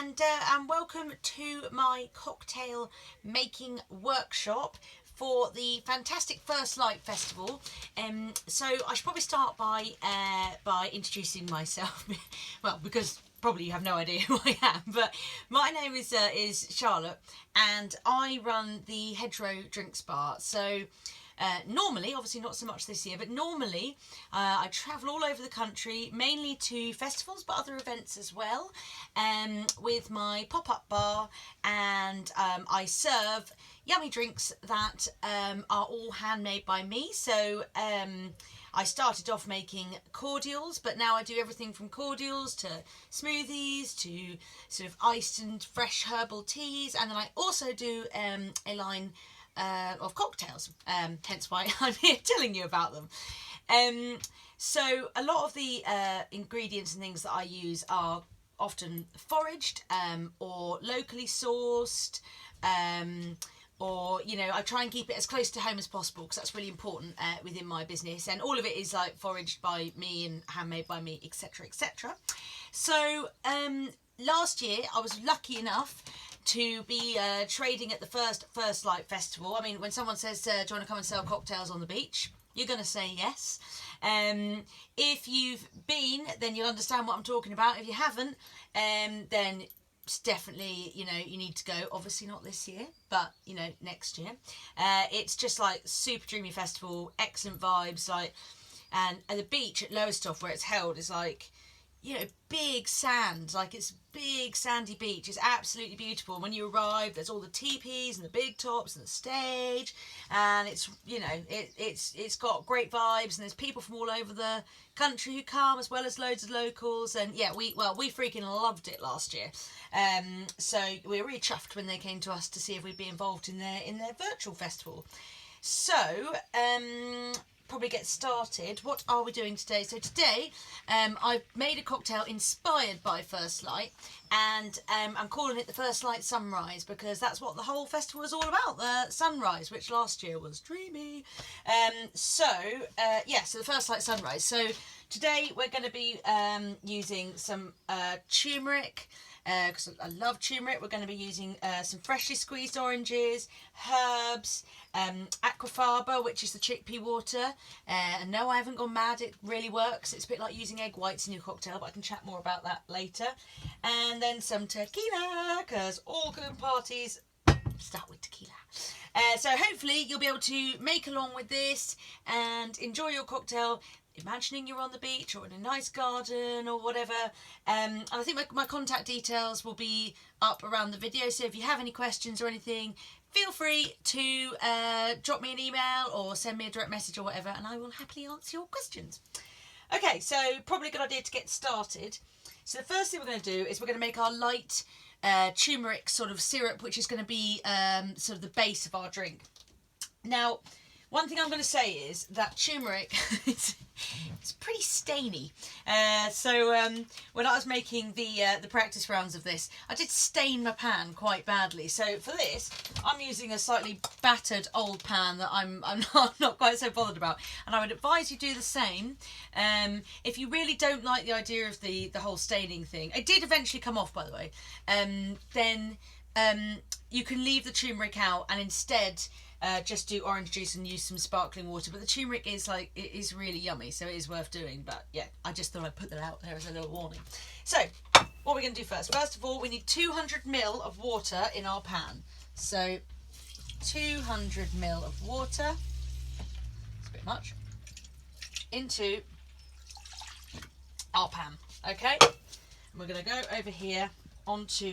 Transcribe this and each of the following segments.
and welcome to my cocktail making workshop for the fantastic First Light Festival. So I should probably start by introducing myself. Well, because probably you have no idea who I am, but my name is Charlotte, and I run the Hedgerow Drinks Bar. So normally, obviously not so much this year, but normally I travel all over the country, mainly to festivals, but other events as well, with my pop-up bar, and I serve yummy drinks that are all handmade by me. So I started off making cordials, but now I do everything from cordials to smoothies to sort of iced and fresh herbal teas, and then I also do a line of cocktails, hence why I'm here telling you about them. So a lot of the ingredients and things that I use are often foraged or locally sourced, or, you know, I try and keep it as close to home as possible because that's really important within my business, and all of it is like foraged by me and handmade by me, etc, etc. So last year I was lucky enough to be trading at the First Light Festival. I mean, when someone says, do you want to come and sell cocktails on the beach? You're going to say yes. If you've been, then you'll understand what I'm talking about. If you haven't, then it's definitely, you know, you need to go. Obviously not this year, but, you know, next year. It's just like super dreamy festival, excellent vibes, like, and the beach at Lowestoft where it's held is like, you know, big sand, like it's big sandy beach. It's absolutely beautiful. When you arrive, there's all the teepees and the big tops and the stage, and it's, you know, it's got great vibes, and there's people from all over the country who come, as well as loads of locals. And yeah, we freaking loved it last year. So we were really chuffed when they came to us to see if we'd be involved in their virtual festival. So probably get started. What are we doing today? So today I've made a cocktail inspired by First Light, and I'm calling it the First Light Sunrise because that's what the whole festival is all about, the sunrise, which last year was dreamy. So the First Light Sunrise. So today we're going to be using some turmeric, because I love turmeric. We're going to be using some freshly squeezed oranges, herbs, Aquafaba, which is the chickpea water. And no, I haven't gone mad. It really works. It's a bit like using egg whites in your cocktail, but I can chat more about that later. And then some tequila, because all good parties start with tequila. So hopefully you'll be able to make along with this and enjoy your cocktail, imagining you're on the beach or in a nice garden or whatever. And I think my contact details will be up around the video, so if you have any questions or anything, feel free to drop me an email or send me a direct message or whatever, and I will happily answer your questions. Okay, so probably a good idea to get started. So the first thing we're going to do is we're going to make our light turmeric sort of syrup, which is going to be sort of the base of our drink. Now, one thing I'm going to say is that turmeric it's pretty stainy. So when I was making the practice rounds of this, I did stain my pan quite badly. So for this, I'm using a slightly battered old pan that I'm not quite so bothered about. And I would advise you do the same. If you really don't like the idea of the whole staining thing, it did eventually come off, by the way. Then you can leave the turmeric out and instead just do orange juice and use some sparkling water. But the turmeric is like, it is really yummy, so it is worth doing. But yeah, I just thought I'd put that out there as a little warning. So what we're going to do first of all, we need 200 ml of water in our pan. So 200 ml of water, it's a bit much, into our pan. Okay, and we're going to go over here onto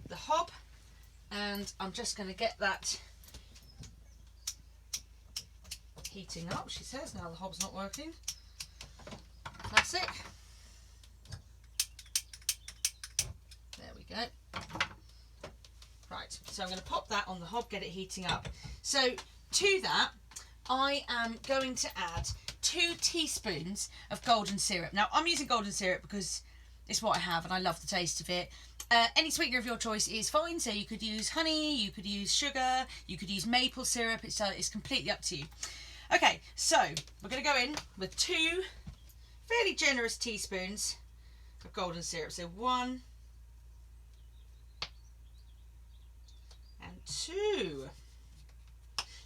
the hob, and I'm just going to get that heating up. She says now the hob's not working. Classic. There we go. Right, so I'm going to pop that on the hob, get it heating up. So to that, I am going to add 2 teaspoons of golden syrup. Now I'm using golden syrup because it's what I have and I love the taste of it. Any sweetener of your choice is fine, so you could use honey, you could use sugar, you could use maple syrup. It's completely up to you. Okay, so we're going to go in with 2 fairly generous teaspoons of golden syrup. So 1, and 2.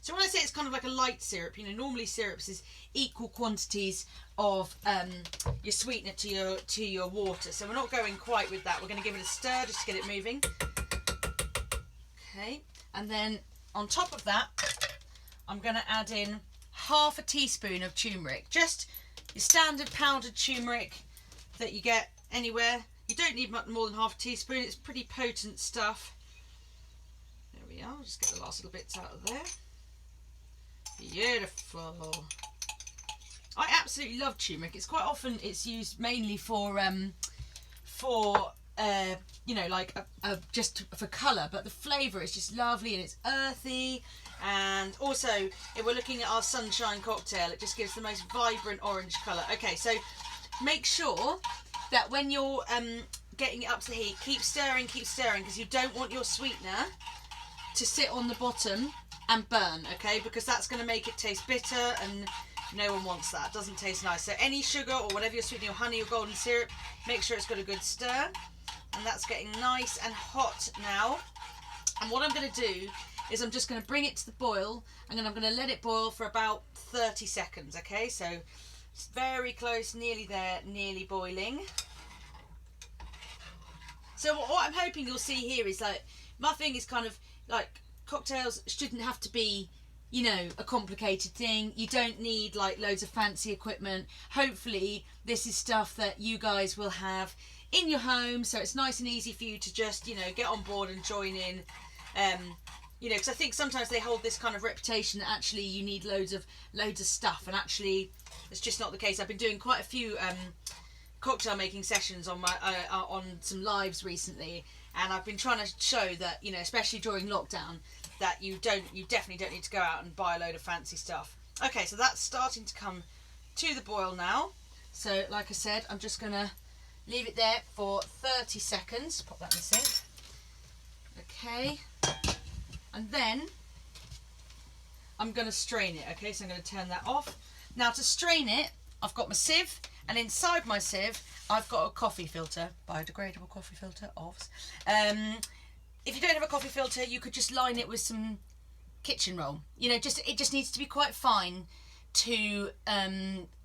So when I say it's kind of like a light syrup, you know, normally syrups is equal quantities of your sweetener to your water. So we're not going quite with that. We're going to give it a stir just to get it moving. Okay, and then on top of that, I'm going to add in half a teaspoon of turmeric. Just your standard powdered turmeric that you get anywhere. You don't need much more than half a teaspoon. It's pretty potent stuff. There we are. I'll just get the last little bits out of there. Beautiful. I absolutely love turmeric. It's quite often it's used mainly for you know, like just for colour, but the flavour is just lovely and it's earthy. And also, if we're looking at our sunshine cocktail, it just gives the most vibrant orange colour. Okay, so make sure that when you're getting it up to heat, keep stirring, because you don't want your sweetener to sit on the bottom and burn, okay? Because that's going to make it taste bitter, and no one wants that. It doesn't taste nice. So any sugar or whatever you're sweetening, your honey or golden syrup, make sure it's got a good stir. And that's getting nice and hot now. And what I'm going to do is I'm just going to bring it to the boil, and then I'm going to let it boil for about 30 seconds, okay? So it's very close, nearly there, nearly boiling. So what I'm hoping you'll see here is, like, my thing is kind of like, cocktails shouldn't have to be, you know, a complicated thing. You don't need like loads of fancy equipment. Hopefully this is stuff that you guys will have in your home, so it's nice and easy for you to just, you know, get on board and join in. You know, because I think sometimes they hold this kind of reputation that actually you need loads of stuff, and actually it's just not the case. I've been doing quite a few cocktail making sessions on my on some lives recently, and I've been trying to show that, you know, especially during lockdown, that you definitely don't need to go out and buy a load of fancy stuff. Okay, so that's starting to come to the boil now. So like I said, I'm just gonna leave it there for 30 seconds. Pop that in the sink. Okay, and then I'm gonna strain it. Okay, so I'm gonna turn that off. Now to strain it, I've got my sieve, and inside my sieve I've got a coffee filter, biodegradable coffee filter, obvs. If you don't have a coffee filter, you could just line it with some kitchen roll. You know, it just needs to be quite fine to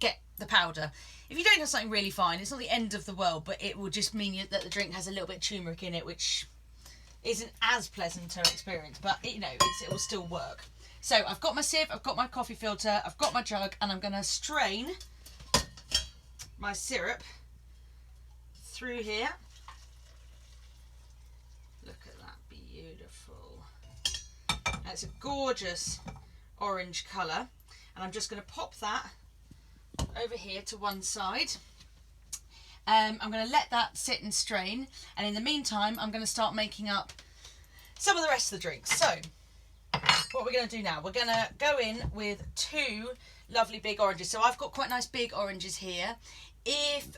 get the powder. If you don't have something really fine, it's not the end of the world, but it will just mean that the drink has a little bit of turmeric in it, which isn't as pleasant to experience, but you know, it will still work. So I've got my sieve, I've got my coffee filter, I've got my jug, and I'm going to strain my syrup through here. Look at that, beautiful. And it's a gorgeous orange colour, and I'm just going to pop that over here to one side. I'm going to let that sit and strain, and in the meantime I'm going to start making up some of the rest of the drinks. So what we're going to do now, we're going to go in with 2 lovely big oranges. So I've got quite nice big oranges here. If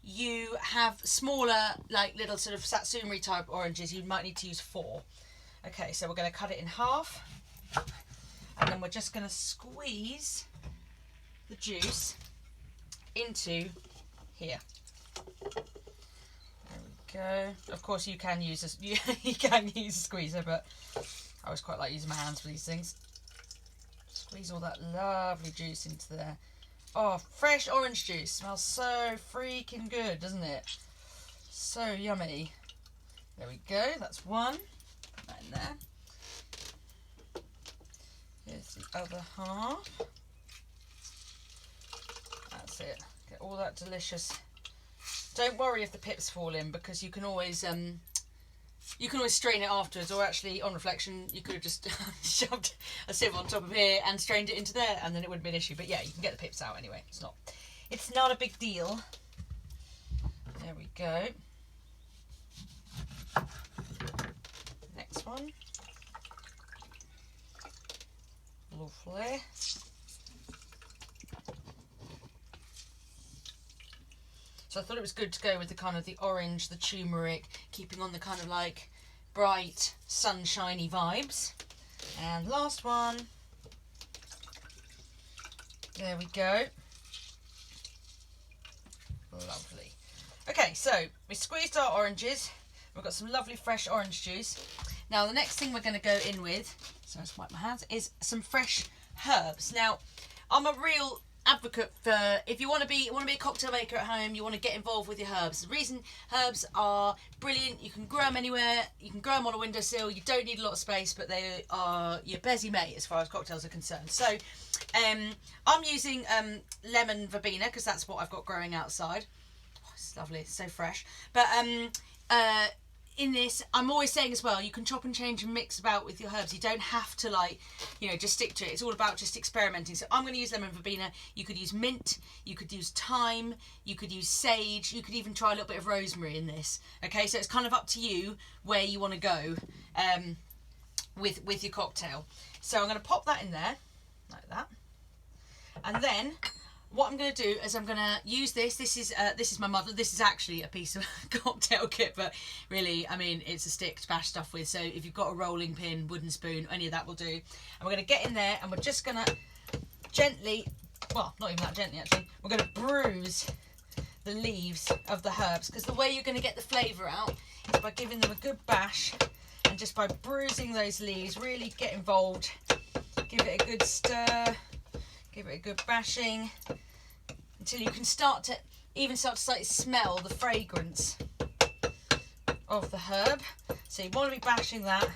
you have smaller, like little sort of satsumi type oranges, you might need to use 4. Okay, so we're going to cut it in half, and then we're just going to squeeze the juice into here. There we go. Of course, you can use a you can use a squeezer, but I always quite like using my hands for these things. Squeeze all that lovely juice into there. Oh, fresh orange juice smells so freaking good, doesn't it? So yummy. There we go. That's one. Put that in there. Here's the other half. That's it. Get all that delicious. Don't worry if the pips fall in, because you can always strain it afterwards, or actually on reflection you could have just shoved a sieve on top of here and strained it into there, and then it wouldn't be an issue. But yeah, you can get the pips out anyway. It's not a big deal. There we go. Next one. Lovely. So I thought it was good to go with the kind of the orange, the turmeric, keeping on the kind of like bright, sunshiny vibes. And last one. There we go. Lovely. Okay, so we squeezed our oranges. We've got some lovely fresh orange juice. Now the next thing we're going to go in with, so let's wipe my hands, is some fresh herbs. Now I'm a real advocate for, if you want to be a cocktail maker at home, you want to get involved with your herbs. The reason herbs are brilliant, you can grow them anywhere, you can grow them on a windowsill, you don't need a lot of space, but they are your busy mate as far as cocktails are concerned. So I'm using lemon verbena because that's what I've got growing outside. Oh, it's lovely, it's so fresh. But in this, I'm always saying as well, you can chop and change and mix about with your herbs. You don't have to, like, you know, just stick to it. It's all about just experimenting. So I'm going to use lemon verbena. You could use mint, you could use thyme, you could use sage, you could even try a little bit of rosemary in this. Okay, so it's kind of up to you where you want to go with your cocktail. So I'm going to pop that in there, like that. And then what I'm going to do is I'm going to use this. This is my Muddler. This is actually a piece of cocktail kit, but really, I mean, it's a stick to bash stuff with. So if you've got a rolling pin, wooden spoon, any of that will do. And we're going to get in there and we're just going to gently, well, not even that gently actually, we're going to bruise the leaves of the herbs, because the way you're going to get the flavour out is by giving them a good bash, and just by bruising those leaves, really get involved, give it a good stir. Give it a good bashing until you can start to slightly smell the fragrance of the herb. So you want to be bashing that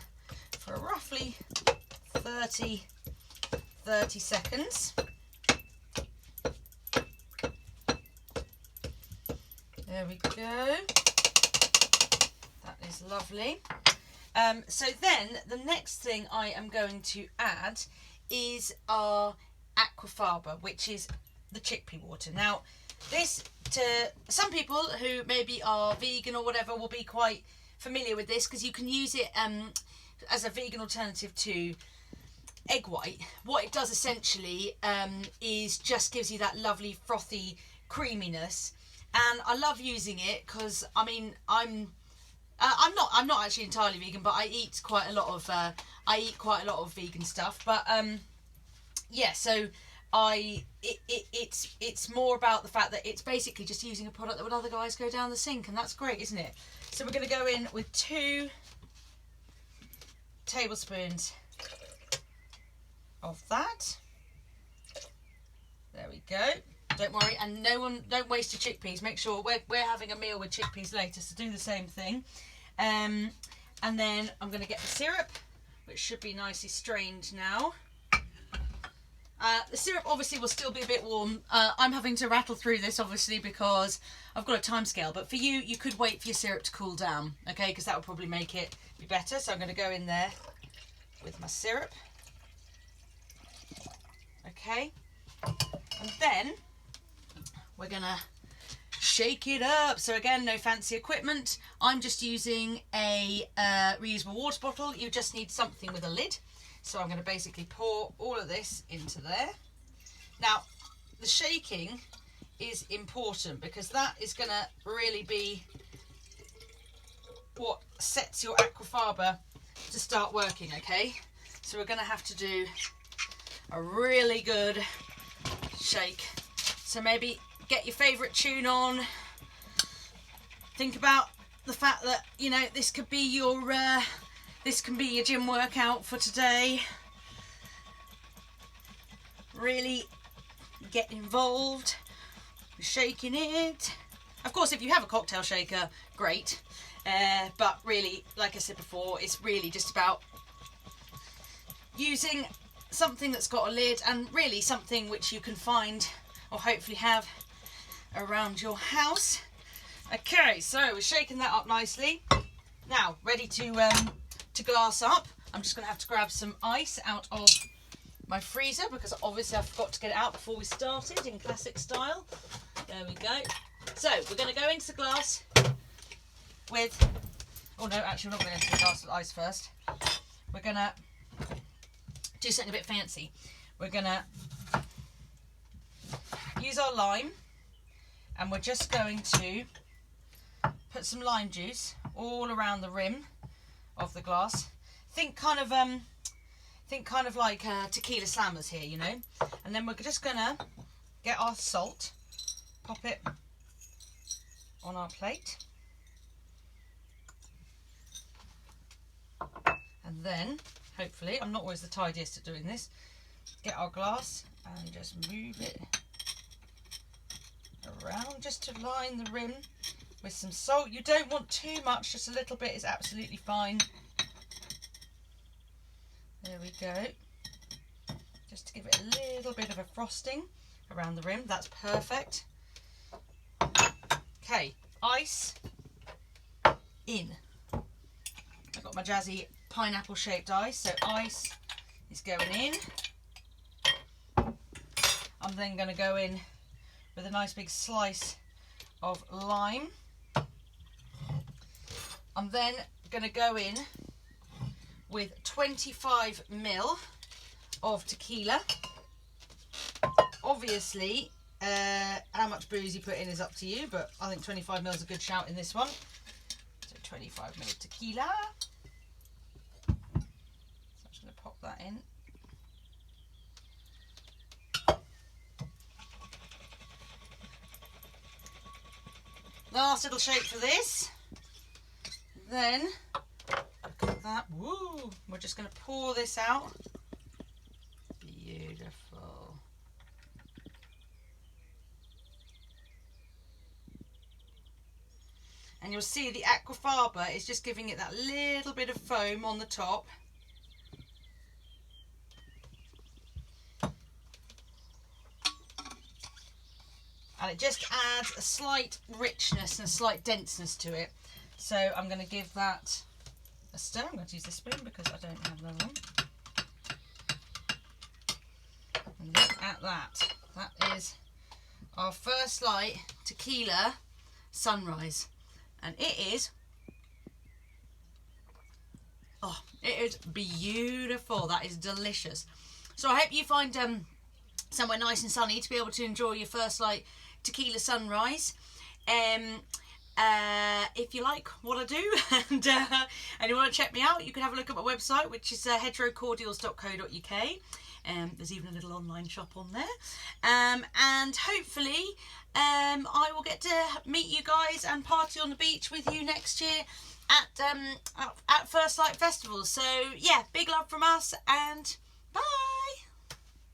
for roughly 30 seconds. There we go. That is lovely. So then the next thing I am going to add is our Aquafaba, which is the chickpea water. Now this, to some people who maybe are vegan or whatever, will be quite familiar with this, because you can use it as a vegan alternative to egg white. What it does essentially is just gives you that lovely frothy creaminess, and I love using it because, I mean, I'm not actually entirely vegan, but I eat quite a lot of vegan stuff. But yeah, so it's more about the fact that it's basically just using a product that would otherwise go down the sink, and that's great, isn't it? So we're going to go in with 2 tablespoons of that. There we go. Don't worry, and don't waste your chickpeas. Make sure we're having a meal with chickpeas later, so do the same thing. And then I'm going to get the syrup, which should be nicely strained now. The syrup obviously will still be a bit warm. I'm having to rattle through this obviously because I've got a time scale, but for you, you could wait for your syrup to cool down, okay, because that would probably make it be better. So I'm going to go in there with my syrup. Okay, and then we're going to shake it up. So again, no fancy equipment. I'm just using a reusable water bottle. You just need something with a lid. So I'm going to basically pour all of this into there. Now, the shaking is important because that is going to really be what sets your Aquafaba to start working, okay? So we're going to have to do a really good shake. So maybe get your favourite tune on. Think about the fact that, you know, this could be your gym workout for today. Really get involved with shaking it. Of course, if you have a cocktail shaker, great. But really, like I said before, it's really just about using something that's got a lid, and really something which you can find or hopefully have around your house. Okay, so we're shaking that up nicely. Now, ready to glass up. I'm just going to have to grab some ice out of my freezer because obviously I forgot to get it out before we started in classic style. There we go. So we're going to go into the glass with, oh no, actually we're not going into the glass with ice first. We're going to do something a bit fancy. We're going to use our lime, and we're just going to put some lime juice all around the rim of the glass. Think kind of like tequila slammers here, you know. And then we're just gonna get our salt, pop it on our plate. And then, hopefully, I'm not always the tidiest at doing this, get our glass and just move it around just to line the rim with some salt. You don't want too much, just a little bit is absolutely fine. There we go. Just to give it a little bit of a frosting around the rim. That's perfect. Okay, ice in. I've got my jazzy pineapple shaped ice, so ice is going in. I'm then going to go in with a nice big slice of lime. I'm then going to go in with 25 ml of tequila. Obviously, how much booze you put in is up to you, but I think 25 ml is a good shout in this one. So 25 ml of tequila. So I'm just going to pop that in. Last little shake for this. Then, look at that. Woo! We're just going to pour this out. Beautiful. And you'll see the Aquafaba is just giving it that little bit of foam on the top. And it just adds a slight richness and a slight denseness to it. So I'm going to give that a stir. I'm going to use this spoon because I don't have another one. And look at that. That is our first light tequila sunrise. And it is, oh, it is beautiful. That is delicious. So I hope you find somewhere nice and sunny to be able to enjoy your first light tequila sunrise. If you like what I do and you want to check me out, you can have a look at my website, which is hedgerowcordials.co.uk. There's even a little online shop on there, and hopefully I will get to meet you guys and party on the beach with you next year at First Light Festival. So yeah, big love from us, and bye.